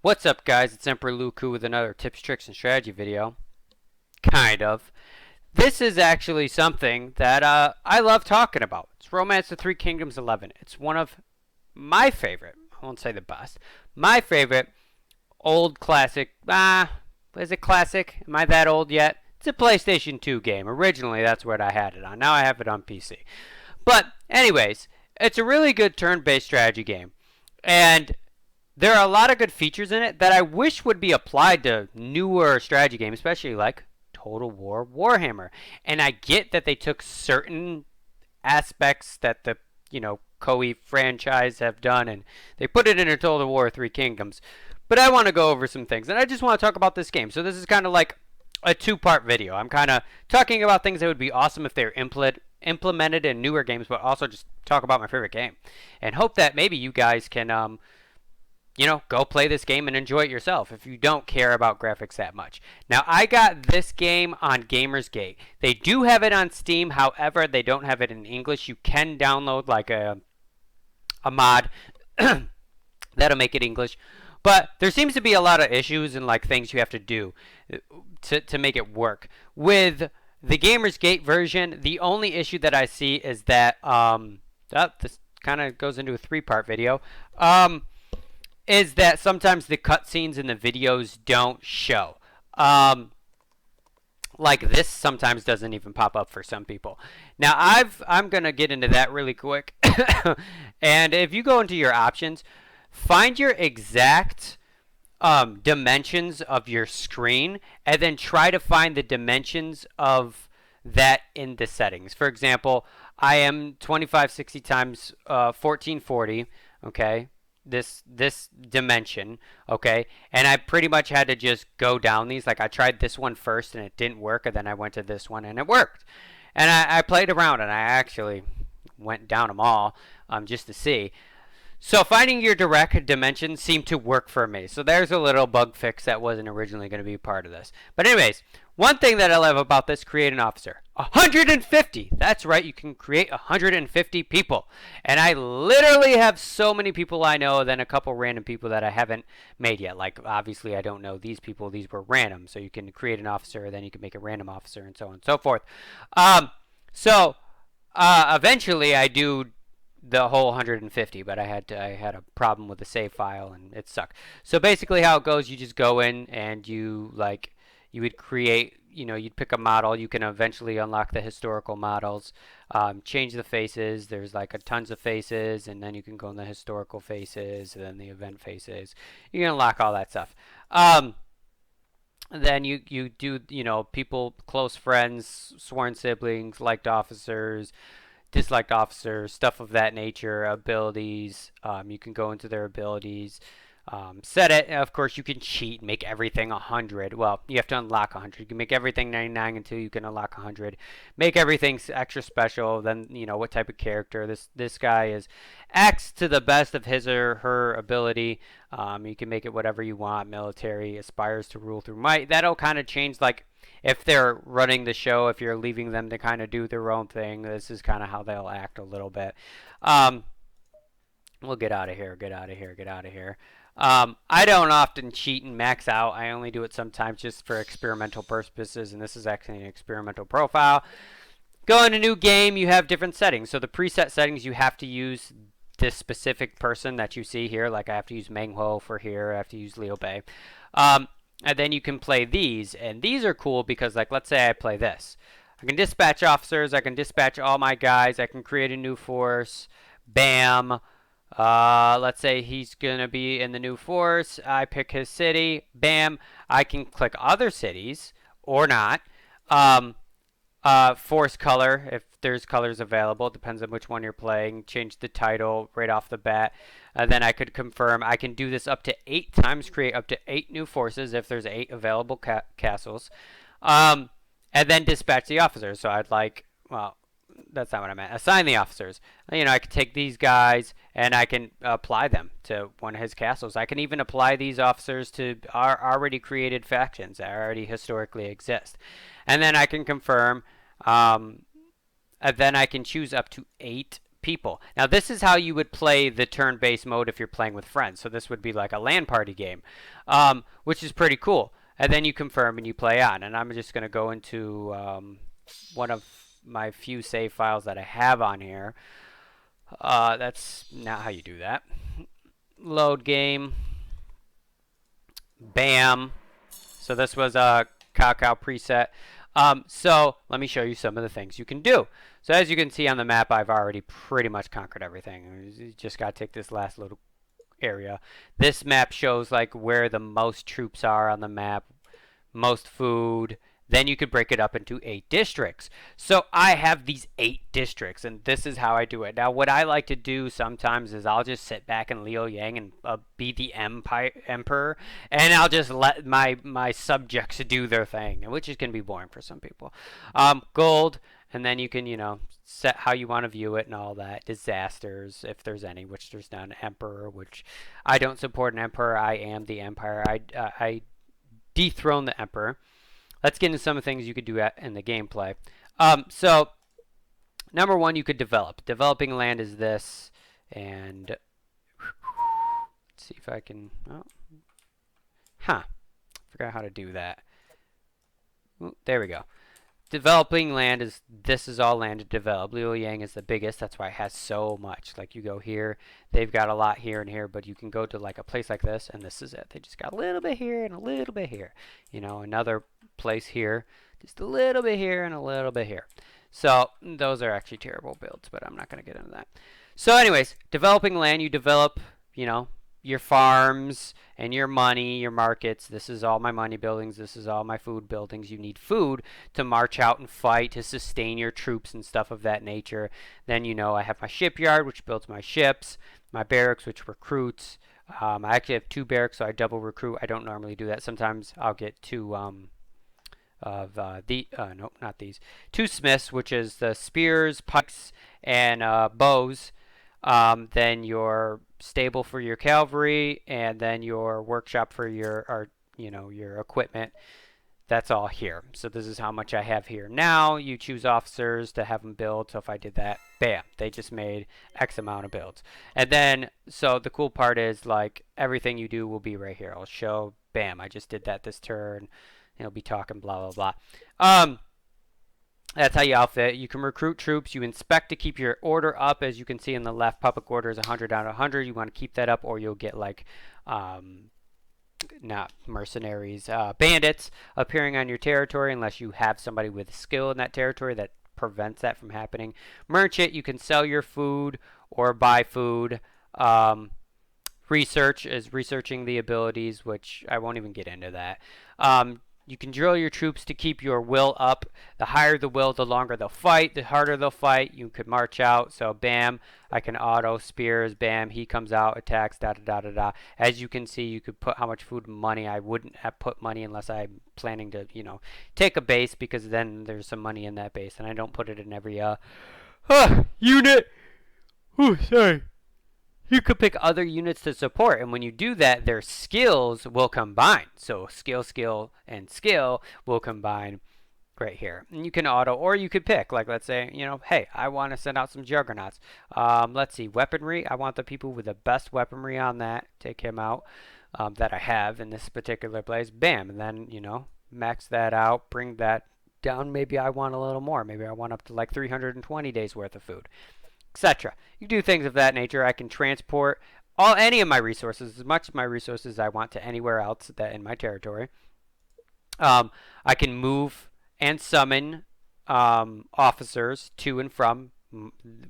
What's up, guys? It's Emperor Luku with another tips, tricks, and strategy video. Kind of. This is actually something that I love talking about. It's Romance of Three Kingdoms 11. It's one of my favorite, I won't say the best, my favorite old classic. Is it classic? Am I that old yet? It's a PlayStation 2 game. Originally, that's what I had it on. Now I have it on PC. But, anyways, it's a really good turn-based strategy game. And there are a lot of good features in it that I wish would be applied to newer strategy games, especially like Total War Warhammer. And I get that they took certain aspects that the, koei franchise have done and they put it in a Total War Three Kingdoms. But I want to go over some things, and I just want to talk about this game. So this is kind of like a two-part video. I'm kind of talking about things that would be awesome if they were implemented in newer games, but also just talk about my favorite game. And hope that maybe you guys can go play this game and enjoy it yourself if you don't care about graphics that much. Now, I got this game on Gamersgate. They do have it on Steam. However, they don't have it in English. You can download like a mod that'll make it English. But there seems to be a lot of issues and like things you have to do to make it work. With the Gamersgate version, the only issue that I see is that this kind of goes into a three-part video. Is that sometimes the cutscenes in the videos don't show. Like this sometimes doesn't even pop up for some people. Now I'm gonna get into that really quick. And if you go into your options, find your exact dimensions of your screen, and then try to find the dimensions of that in the settings. For example, I am 2560 times 1440. Okay. This dimension, okay, and I pretty much had to just go down these. Like I tried this one first and it didn't work, and then I went to this one and it worked. And I played around and I actually went down them all just to see. So finding your direct dimensions seemed to work for me. So there's a little bug fix that wasn't originally going to be part of this. But anyways, one thing that I love about this, create an officer. 150! That's right, you can create 150 people. And I literally have so many people I know, then a couple random people that I haven't made yet. Like, obviously, I don't know these people. These were random. So you can create an officer, then you can make a random officer, and so on and so forth. Eventually, I do the whole 150, but I had a problem with the save file and it sucked. So basically how it goes, you just go in and you would create, you'd pick a model. You can eventually unlock the historical models, change the faces. There's like tons of faces, and then you can go in the historical faces and then the event faces. You can unlock all that stuff. Then you do, people, close friends, sworn siblings, liked officers, disliked officers, stuff of that nature, abilities. You can go into their abilities, set it. Of course, you can cheat and make everything 100. Well, you have to unlock 100. You can make everything 99 until you can unlock 100. Make everything extra special. Then, what type of character. This guy acts to the best of his or her ability. You can make it whatever you want. Military, aspires to rule through might. That'll kind of change, like, if they're running the show, if you're leaving them to kind of do their own thing, this is kind of how they'll act a little bit. We'll get out of here. I don't often cheat and max out. I only do it sometimes just for experimental purposes, and this is actually an experimental profile. Go in a new game, you have different settings. So the preset settings, you have to use this specific person that you see here. Like I have to use Meng Huo for here. I have to use Liu Bei. And then you can play these, and these are cool because, like, let's say I play this. I can dispatch officers. I can dispatch all my guys. I can create a new force. Bam. Let's say he's going to be in the new force. I pick his city. Bam. I can click other cities or not. Force color, if there's colors available. It depends on which one you're playing. Change the title right off the bat. Then I could confirm. I can do this up to 8 times, create up to 8 new forces if there's 8 available castles. And then dispatch the officers. So I'd that's not what I meant. Assign the officers. I could take these guys and I can apply them to one of his castles. I can even apply these officers to our already created factions that already historically exist. And then I can confirm. And then I can choose up to 8 people. Now, this is how you would play the turn-based mode if you're playing with friends. So this would be like a LAN party game, which is pretty cool. And then you confirm and you play on. And I'm just going to go into one of my few save files that I have on here. That's not how you do that. Load game. Bam. So this was a cow preset. So let me show you some of the things you can do. So as you can see on the map, I've already pretty much conquered everything. You just got to take this last little area. This map shows like where the most troops are on the map, most food. Then you could break it up into 8 districts. So I have these 8 districts, and this is how I do it. Now, what I like to do sometimes is I'll just sit back in Liu Yang and be the emperor, and I'll just let my subjects do their thing, which is going to be boring for some people. Gold, and then you can, set how you want to view it and all that. Disasters, if there's any, which there's not. An emperor, which I don't support an emperor. I am the empire. I dethrone the emperor. Let's get into some of the things you could do in the gameplay. So, number one, you could develop. Developing land is this, and let's see if I can. Forgot how to do that. Ooh, there we go. Developing land is this is all land to develop. Liu Yang is the biggest. That's why it has so much. Like you go here, they've got a lot here and here, but you can go to like a place like this, and this is it. They just got a little bit here and a little bit here. Another place here, just a little bit here and a little bit here. So those are actually terrible builds, but I'm not going to get into that. So anyways, developing land, you develop, your farms and your money, your markets. This is all my money buildings. This is all my food buildings. You need food to march out and fight, to sustain your troops and stuff of that nature. Then, I have my shipyard, which builds my ships, my barracks, which recruits. I actually have 2 barracks, so I double recruit. I don't normally do that. Sometimes I'll get 2 no, not these. 2 smiths, which is the spears, pikes, and bows. Then your stable for your cavalry, and then your workshop for your equipment. That's all here. So this is how much I have here. Now you choose officers to have them build. So if I did that, bam, they just made X amount of builds. And then, so the cool part is like everything you do will be right here. I'll show, bam, I just did that this turn. It'll be talking blah, blah, blah. That's how you outfit. You can recruit troops. You inspect to keep your order up. As you can see in the left, public order is 100 out of 100. You want to keep that up, or you'll get like, not mercenaries, bandits appearing on your territory unless you have somebody with skill in that territory that prevents that from happening. Merchant, you can sell your food or buy food. Research is researching the abilities, which I won't even get into that. You can drill your troops to keep your will up. The higher the will, the longer they'll fight. The harder they'll fight, you could march out. So, bam, I can auto spears. Bam, he comes out, attacks, da-da-da-da-da. As you can see, you could put how much food and money. I wouldn't have put money unless I'm planning to, take a base, because then there's some money in that base. And I don't put it in every unit. Oh, sorry. You could pick other units to support, and when you do that, their skills will combine. So skill, and skill will combine right here. And you can auto, or you could pick, like let's say, hey, I want to send out some juggernauts. Let's see, weaponry. I want the people with the best weaponry on that. Take him out that I have in this particular place. Bam, and then, max that out, bring that down. Maybe I want a little more. Maybe I want up to like 320 days worth of food, etc. You do things of that nature. I can transport any of my resources, as much of my resources as I want, to anywhere else that in my territory. I can move and summon officers to and from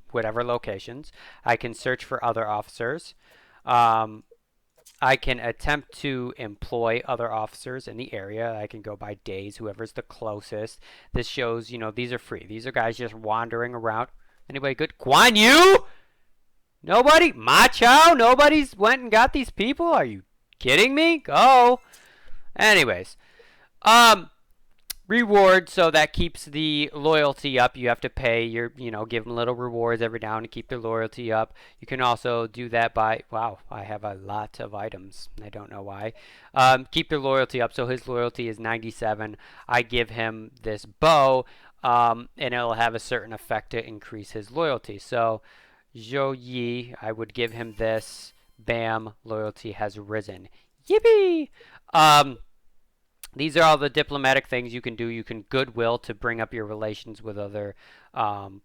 whatever locations. I can search for other officers. I can attempt to employ other officers in the area. I can go by days, whoever's the closest. This shows, these are free. These are guys just wandering around. Anybody good? Guan Yu? Nobody? Ma Chao? Nobody's went and got these people? Are you kidding me? Go. Anyways. Reward, so that keeps the loyalty up. You have to pay your, give them little rewards every now and to keep their loyalty up. You can also do that by, wow, I have a lot of items. I don't know why. Keep their loyalty up. So his loyalty is 97. I give him this bow. And it'll have a certain effect to increase his loyalty. So Zhou Yi, I would give him this. Bam, loyalty has risen. Yippee! Um, these are all the diplomatic things you can do. You can goodwill to bring up your relations with other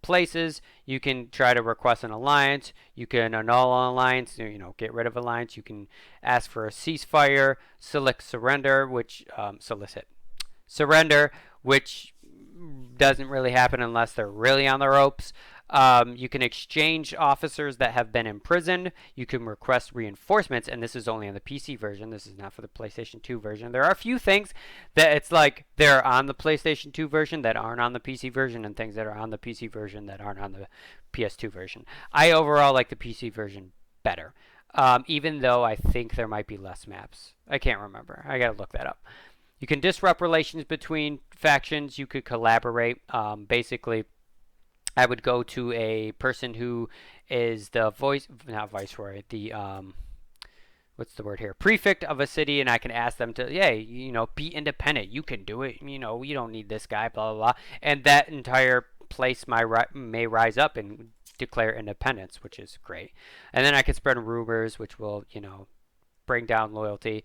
places. You can try to request an alliance. You can annul an alliance. Get rid of alliance. You can ask for a ceasefire. Solicit surrender, which doesn't really happen unless they're really on the ropes. You can exchange officers that have been imprisoned. You can request reinforcements, and this is only on the PC version. This is not for the PlayStation 2 version. There are a few things that it's like they're on the PlayStation 2 version that aren't on the PC version, and things that are on the PC version that aren't on the PS2 version. I overall like the PC version better, even though I think there might be less maps. I can't remember. I gotta look that up. You can disrupt relations between factions. You could collaborate. Basically, I would go to a person who is the not viceroy, the what's the word here? Prefect of a city, and I can ask them to, hey, be independent. You can do it. You don't need this guy, blah, blah, blah. And that entire place may rise up and declare independence, which is great. And then I can spread rumors, which will, bring down loyalty.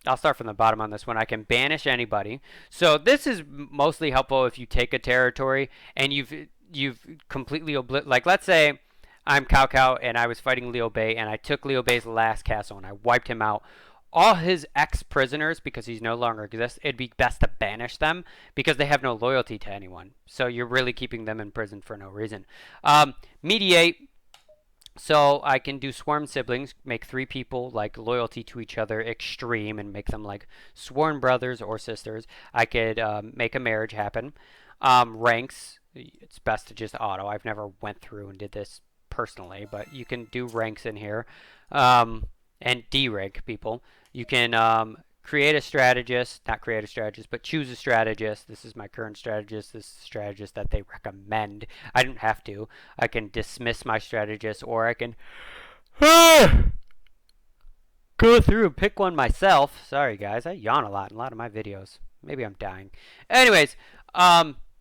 I'll start from the bottom on this one. I can banish anybody. So this is mostly helpful if you take a territory and you've completely like, let's say I'm Cao Cao and I was fighting Liu Bei and I took Liu Bei's last castle and I wiped him out. All his ex-prisoners, because he's no longer exists, it'd be best to banish them because they have no loyalty to anyone. So you're really keeping them in prison for no reason. Mediate. So I can do sworn siblings, make 3 people like loyalty to each other extreme and make them like sworn brothers or sisters. I could make a marriage happen. Ranks, it's best to just auto. I've never went through and did this personally, but you can do ranks in here. And de-rank people. You can create a strategist, not create a strategist, but choose a strategist. This is my current strategist. This is the strategist that they recommend. I don't have to. I can dismiss my strategist, or I can go through and pick one myself. Sorry, guys. I yawn a lot in a lot of my videos. Maybe I'm dying. Anyways,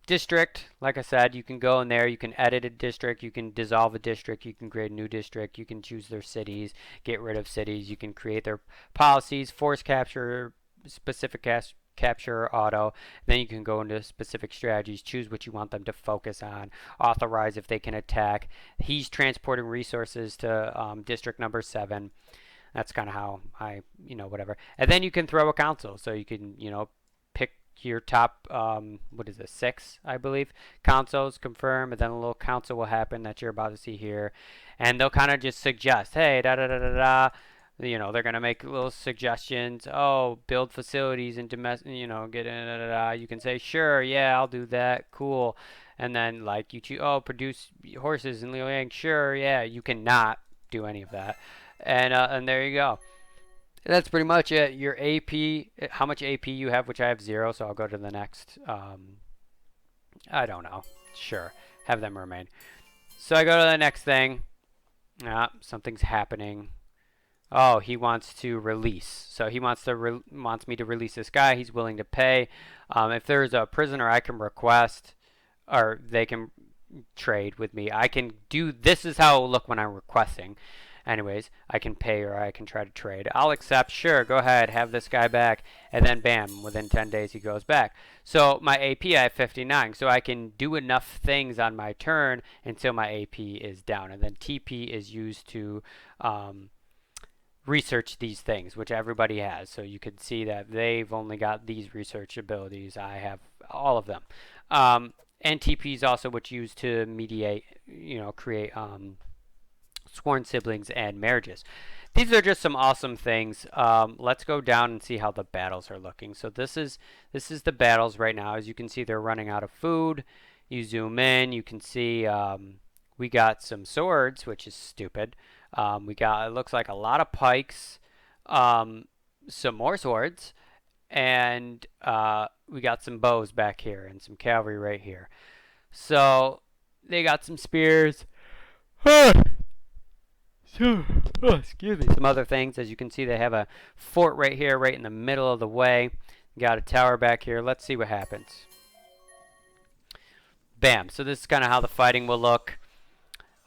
district, like I said, you can go in there, you can edit a district, you can dissolve a district, you can create a new district, you can choose their cities, get rid of cities, you can create their policies, force capture, specific capture, auto. Then you can go into specific strategies, choose what you want them to focus on, authorize if they can attack. He's transporting resources to district number 7. That's kind of how I, whatever. And then you can throw a council, so you can, pick your top, 6, I believe, councils, confirm, and then a little council will happen that you're about to see here. And they'll kind of just suggest, hey, da-da-da-da-da. They're going to make little suggestions. Oh, build facilities and domestic, get in, da-da-da. You can say, sure, yeah, I'll do that. Cool. And then, like, you choose, produce horses in Liuliang. Sure, yeah. You cannot do any of that. And there you go. That's pretty much it. Your AP, how much AP you have, which I have 0, so I'll go to the next. I don't know. Sure. Have them remain. So I go to the next thing. Something's happening. Oh, he wants to release. So he wants me to release this guy. He's willing to pay. If there's a prisoner I can request, or they can trade with me. I can do, this is how it will look when I'm requesting. Anyways, I can pay or I can try to trade. I'll accept. Sure, go ahead. Have this guy back. And then, bam, within 10 days he goes back. So my AP, I have 59. So I can do enough things on my turn until my AP is down. And then TP is used to research these things, which everybody has. So you can see that they've only got these research abilities. I have all of them. And TP is also what's used to mediate, create sworn siblings and marriages. These are just some awesome things. Let's go down and see how the battles are looking. So this is the battles right now. As you can see, they're running out of food. You zoom in, you can see we got some swords, which is stupid. We got, it looks like a lot of pikes, some more swords, and we got some bows back here and some cavalry right here. So they got some spears. Excuse me. Some other things. As you can see, they have a fort right here, right in the middle of the way. Got a tower back here. Let's see what happens. Bam. So this is kind of how the fighting will look.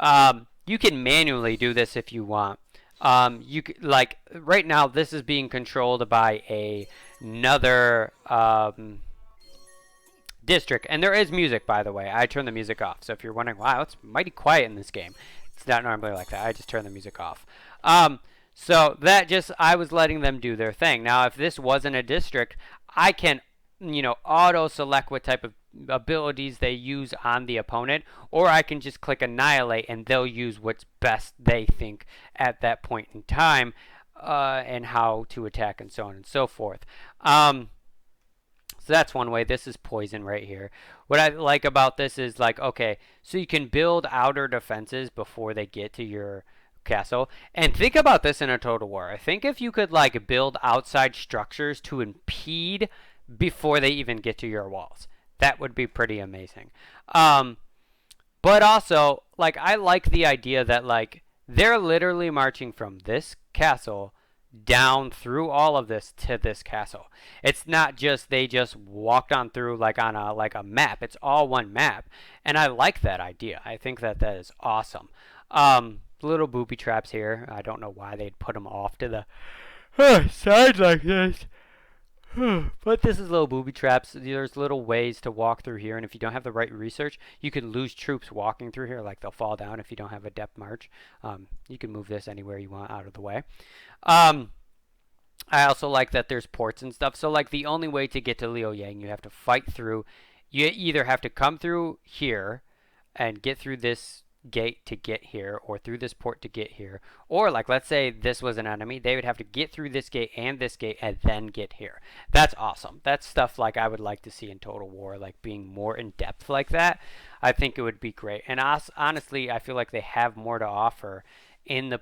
You can manually do this if you want. Like right now, this is being controlled by another district, and there is music, by the way. I turn the music off, so if you're wondering, wow, it's mighty quiet in this game, it's not normally like that. I just turn the music off. So that just, I was letting them do their thing. Now, if this wasn't a district, I can, auto select what type of abilities they use on the opponent, or I can just click annihilate and they'll use what's best they think at that point in time, and how to attack and so on and so forth. So that's one way. This is poison right here. What I like about this is like, okay, so you can build outer defenses before they get to your castle. And think about this in a Total War. I think if you could like build outside structures to impede before they even get to your walls, that would be pretty amazing. But also, like, I like the idea that like they're literally marching from this castle down through all of this to this castle. It's not just they just walked on through like on a map. It's all one map, and I like that idea. I think that is awesome. Little booby traps here. I don't know why they'd put them off to the side like this. But this is little booby traps. There's little ways to walk through here, and if you don't have the right research, you can lose troops walking through here. Like they'll fall down if you don't have a depth march. You can move this anywhere you want out of the way. I also like that there's ports and stuff. So like the only way to get to Liuyang, you have to fight through. You either have to come through here and get through this gate to get here, or through this port to get here, or like let's say this was an enemy, they would have to get through this gate and then get here. That's awesome. That's stuff like I would like to see in Total War, like being more in depth like that. I think it would be great, and honestly I feel like they have more to offer in the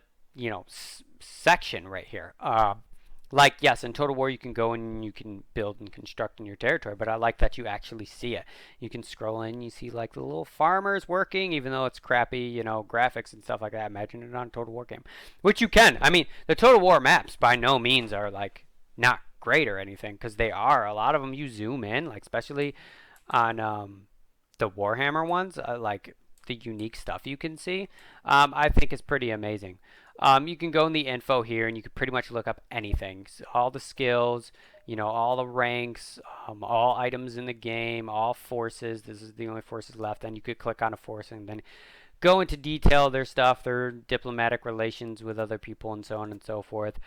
section right here. Like, yes, in Total War you can go and you can build and construct in your territory, but I like that you actually see it. You can scroll in, you see like the little farmers working, even though it's crappy, graphics and stuff like that. Imagine it on a Total War game, which you can. I mean, the Total War maps by no means are like not great or anything, because they are. A lot of them you zoom in, like especially on the Warhammer ones, like the unique stuff you can see, I think is pretty amazing. You can go in the info here and you can pretty much look up anything. So all the skills, all the ranks, all items in the game, all forces. This is the only forces left. Then you could click on a force and then go into detail their stuff, their diplomatic relations with other people, and so on and so forth.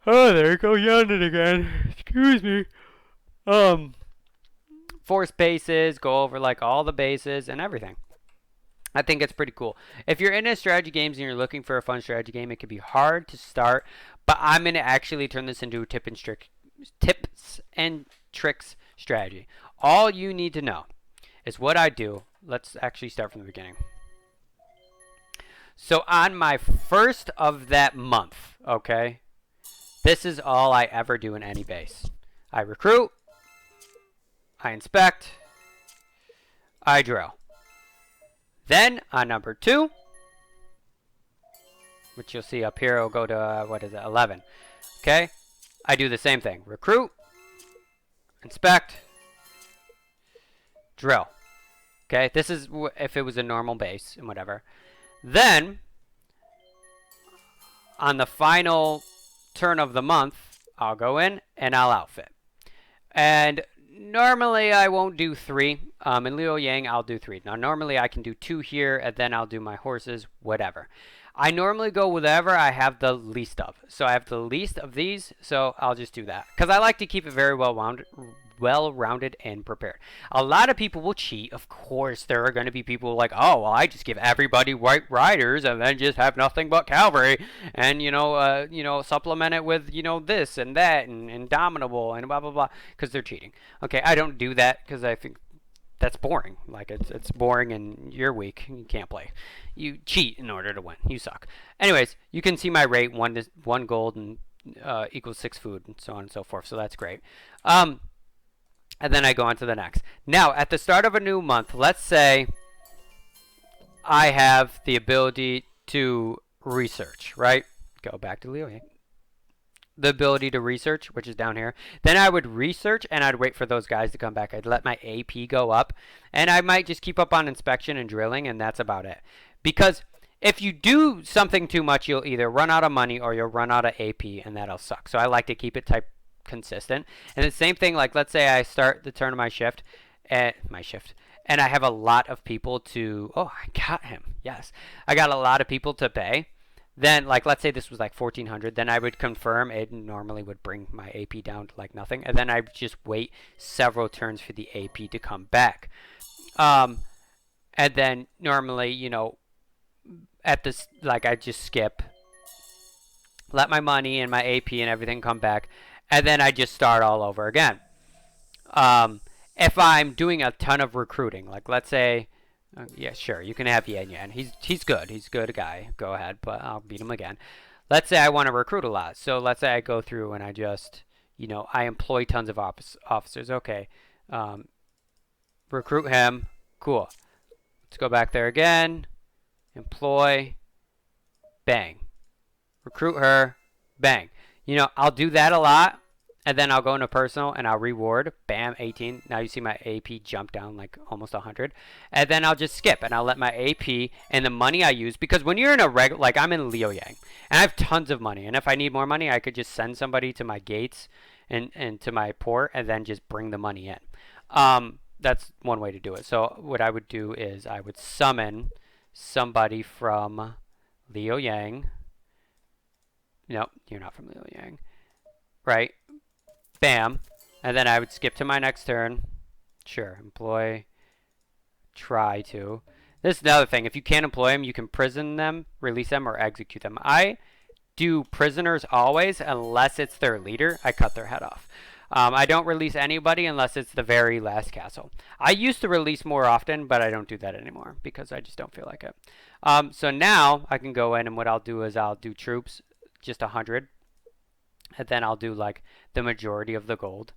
Oh, there you go, yawning again. Excuse me. Force bases, go over like all the bases and everything. I think it's pretty cool. If you're into strategy games and you're looking for a fun strategy game, it can be hard to start, but I'm going to actually turn this into a tips and tricks strategy. All you need to know is what I do. Let's actually start from the beginning. So on my first of that month, okay, this is all I ever do in any base. I recruit, I inspect, I drill. Then on number 2, which you'll see up here, it'll go to, 11. Okay, I do the same thing. Recruit, inspect, drill. Okay, this is if it was a normal base and whatever. Then, on the final turn of the month, I'll go in and I'll outfit. And normally I won't do 3. In Liuyang, I'll do 3. Now, normally I can do 2 here, and then I'll do my horses, whatever. I normally go whatever I have the least of. So I have the least of these, so I'll just do that. Because I like to keep it very well-rounded and prepared. A lot of people will cheat. Of course, there are going to be people like, oh, well, I just give everybody white riders and then just have nothing but cavalry, and supplement it with this and that and Indomitable and blah blah blah, because they're cheating. Okay, I don't do that because I think that's boring. Like it's boring and you're weak. You can't play. You cheat in order to win. You suck. Anyways, you can see my rate: 1 gold and equals 6 food, and so on and so forth. So that's great. And then I go on to the next. Now, at the start of a new month, let's say I have the ability to research, right? Go back to Leo. The ability to research, which is down here. Then I would research, and I'd wait for those guys to come back. I'd let my AP go up, and I might just keep up on inspection and drilling, and that's about it. Because if you do something too much, you'll either run out of money or you'll run out of AP, and that'll suck. So I like to keep it type consistent. And the same thing, like let's say I start the turn of my shift, and I have a lot of people to. Oh, I got him. Yes, I got a lot of people to pay. Then, like, let's say this was like 1,400. Then I would confirm. It normally would bring my AP down to like nothing, and then I would just wait several turns for the AP to come back. And then normally, you know, at this, like, I just skip, let my money and my AP and everything come back, and then I just start all over again. If I'm doing a ton of recruiting, like let's say, yeah, sure, you can have Yan Yan. He's good. He's a good guy. Go ahead, but I'll beat him again. Let's say I want to recruit a lot. So let's say I go through and I just, you know, I employ tons of officers. Okay, recruit him. Cool. Let's go back there again. Employ. Bang. Recruit her. Bang. You know, I'll do that a lot. And then I'll go into personal and I'll reward. Bam, 18. Now you see my AP jump down like almost 100. And then I'll just skip and I'll let my AP and the money I use. Because when you're in a regular, like I'm in Liu Yang. And I have tons of money. And if I need more money, I could just send somebody to my gates and to my port and then just bring the money in. That's one way to do it. So what I would do is I would summon somebody from Liu Yang. Nope, you're not from Liu Yang. Right? Bam. And then I would skip to my next turn. Sure. Employ. Try to. This is another thing. If you can't employ them, you can prison them, release them, or execute them. I do prisoners always, unless it's their leader. I cut their head off. I don't release anybody unless it's the very last castle. I used to release more often, but I don't do that anymore because I just don't feel like it. So now I can go in, and what I'll do is I'll do troops, just 100. And then I'll do like the majority of the gold,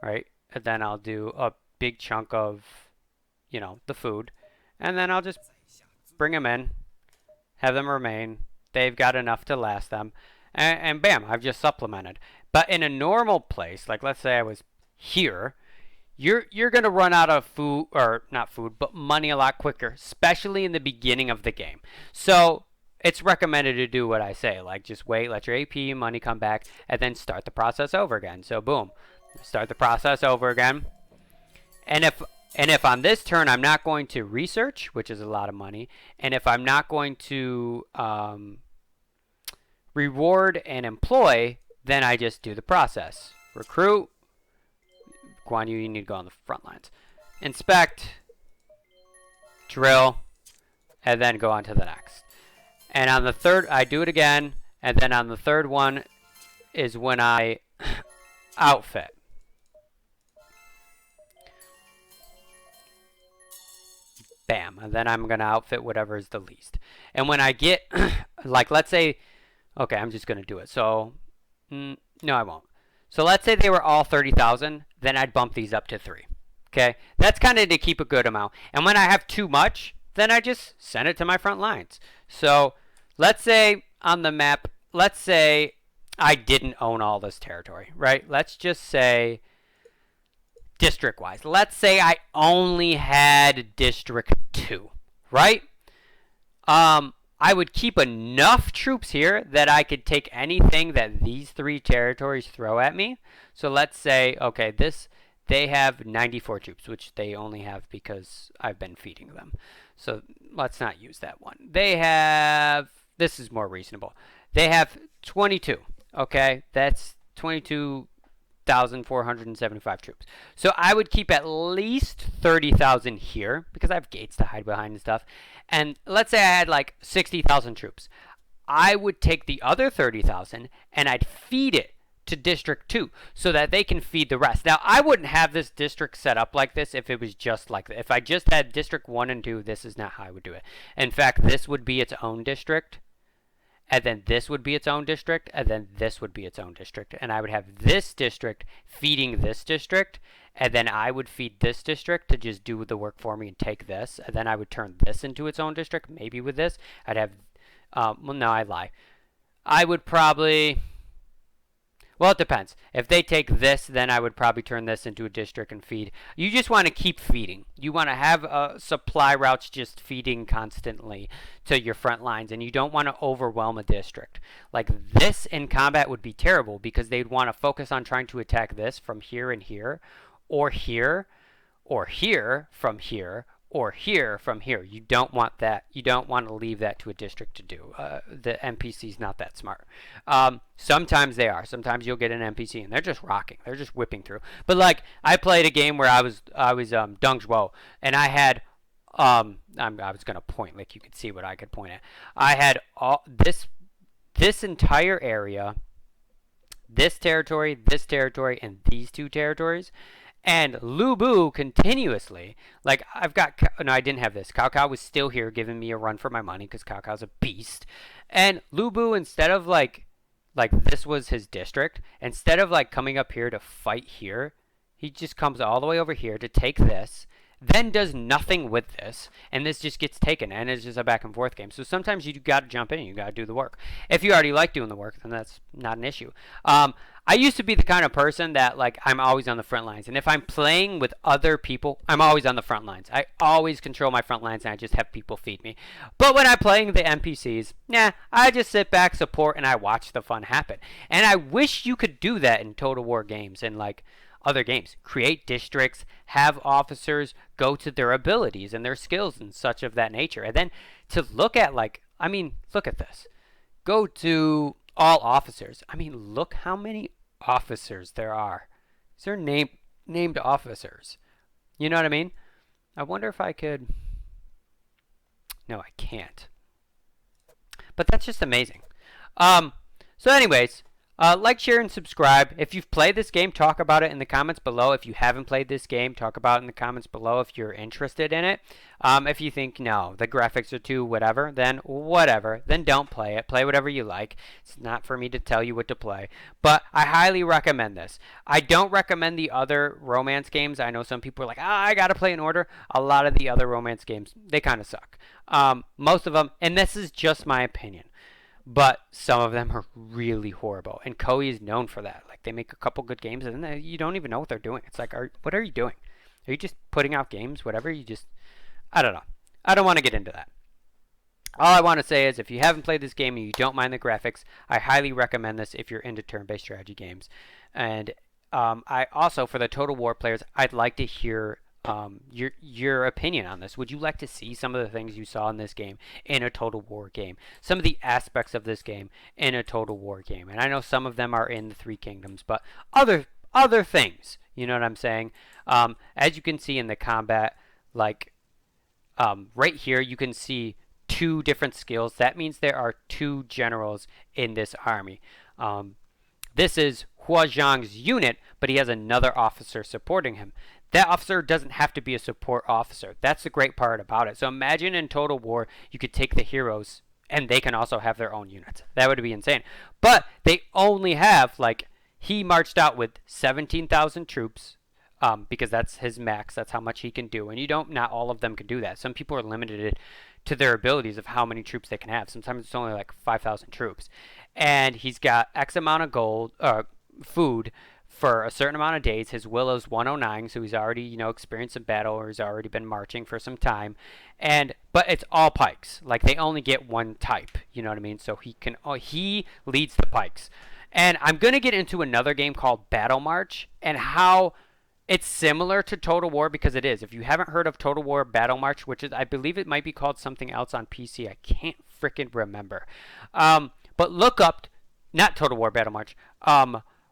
right? And then I'll do a big chunk of, you know, the food. And then I'll just bring them in, have them remain. They've got enough to last them. And bam, I've just supplemented. But in a normal place, like let's say I was here, you're going to run out of food, or not food, but money a lot quicker, especially in the beginning of the game. So it's recommended to do what I say, like just wait, let your AP money come back, and then start the process over again. So boom, start the process over again. And if on this turn I'm not going to research, which is a lot of money, and if I'm not going to reward and employ, then I just do the process. Recruit. Guan Yu, you need to go on the front lines. Inspect. Drill. And then go on to the next. And on the third, I do it again. And then on the third one is when I outfit. Bam. And then I'm going to outfit whatever is the least. And when I get, like, let's say, okay, I'm just going to do it. So, no, I won't. So let's say they were all 30,000. Then I'd bump these up to 3. Okay? That's kind of to keep a good amount. And when I have too much, then I just send it to my front lines. So let's say on the map, let's say I didn't own all this territory, right? Let's just say district-wise. Let's say I only had District 2, right? I would keep enough troops here that I could take anything that these 3 territories throw at me. So let's say, okay, they have 94 troops, which they only have because I've been feeding them. So let's not use that one. They have, this is more reasonable. They have 22, okay? That's 22,475 troops. So I would keep at least 30,000 here because I have gates to hide behind and stuff. And let's say I had like 60,000 troops. I would take the other 30,000 and I'd feed it to District 2 so that they can feed the rest. Now, I wouldn't have this district set up like this if it was just like that. If I just had District 1 and 2, this is not how I would do it. In fact, this would be its own district, and then this would be its own district, and then this would be its own district. And I would have this district feeding this district, and then I would feed this district to just do the work for me and take this, and then I would turn this into its own district. Maybe with this, I'd have, well, no, I lie. I would probably, Well, it depends. If they take this, then I would probably turn this into a district and feed. You just want to keep feeding. You want to have supply routes just feeding constantly to your front lines, and you don't want to overwhelm a district. Like this in combat would be terrible because they'd want to focus on trying to attack this from here and here, or here, or here from here, or here from here. You don't want that. You don't want to leave that to a district to do. The NPC's not that smart. Sometimes they are. Sometimes you'll get an NPC and they're just rocking. They're just whipping through. But like I played a game where I was Deng Zhuo, and I had I was gonna point like you could see what I could point at. I had all this entire area, this territory, and these two territories. And Lu Bu continuously, like I've got, no, I didn't have this. Cao Cao was still here giving me a run for my money because Cao Cao's a beast. And Lu Bu, instead of like this was his district, instead of like coming up here to fight here, he just comes all the way over here to take this, then does nothing with this, and this just gets taken, and it's just a back and forth game. So sometimes you got to jump in and you got to do the work. If you already like doing the work, then that's not an issue. I used to be the kind of person that like I'm always on the front lines, and if I'm playing with other people, I'm always on the front lines. I always control my front lines, and I just have people feed me. But when I'm playing the NPCs, I just sit back, support, and I watch the fun happen. And I wish you could do that in Total War games and like other games. Create districts, have officers go to their abilities and their skills and such of that nature. And then to look at like, I mean, look at this. Go to all officers. I mean, look how many officers there are. Is there named officers? You know what I mean? I wonder if I could. No, I can't. But that's just amazing. So anyways, like, share, and subscribe. If you've played this game, talk about it in the comments below. If you haven't played this game, talk about it in the comments below if you're interested in it. If you think, no, the graphics are too whatever, then whatever. Then don't play it. Play whatever you like. It's not for me to tell you what to play. But I highly recommend this. I don't recommend the other romance games. I know some people are like, I got to play in order. A lot of the other romance games, they kind of suck. Most of them, and this is just my opinion, but some of them are really horrible, and Koei is known for that. Like, they make a couple good games, and then you don't even know what they're doing. It's like, what are you doing? Are you just putting out games? Whatever, I don't know. I don't want to get into that. All I want to say is, if you haven't played this game and you don't mind the graphics, I highly recommend this if you're into turn-based strategy games. And I also, for the Total War players, I'd like to hear your opinion on this. Would you like to see some of the things you saw in this game in a Total War game? Some of the aspects of this game in a Total War game. And I know some of them are in the Three Kingdoms, but other things, you know what I'm saying? As you can see in the combat, like right here, you can see 2 different skills. That means there are 2 generals in this army. This is Hua Zhang's unit, but he has another officer supporting him. That officer doesn't have to be a support officer. That's the great part about it. So imagine in Total War, you could take the heroes, and they can also have their own units. That would be insane. But they only have, like, he marched out with 17,000 troops, because that's his max. That's how much he can do. And not all of them can do that. Some people are limited to their abilities of how many troops they can have. Sometimes it's only like 5,000 troops. And he's got X amount of food for a certain amount of days. His will is 109, so he's already, experienced some battle, or he's already been marching for some time. But it's all pikes. Like, they only get one type, you know what I mean? So he leads the pikes. And I'm going to get into another game called Battle March, and how it's similar to Total War, because it is. If you haven't heard of Total War Battle March, which is, I believe it might be called something else on PC. I can't freaking remember. But look up, not Total War Battle March,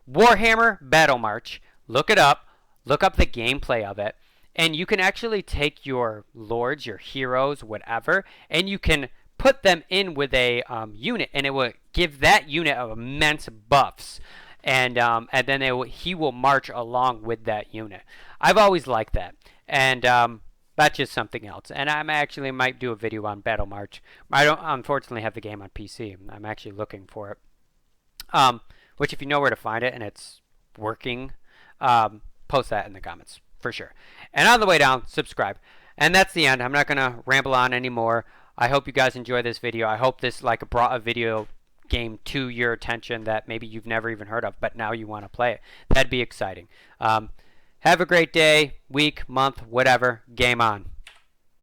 Warhammer Battle March. Look it up. Look up the gameplay of it. And you can actually take your lords, your heroes, whatever, and you can put them in with a unit, and it will give that unit immense buffs. And then he will march along with that unit. I've always liked that. And that's just something else. And I actually might do a video on Battle March. I don't unfortunately have the game on PC. I'm actually looking for it. Which, if you know where to find it and it's working, post that in the comments for sure. And on the way down, subscribe. And that's the end. I'm not going to ramble on anymore. I hope you guys enjoy this video. I hope this brought a video game to your attention that maybe you've never even heard of, but now you want to play it. That'd be exciting. Have a great day, week, month, whatever. Game on.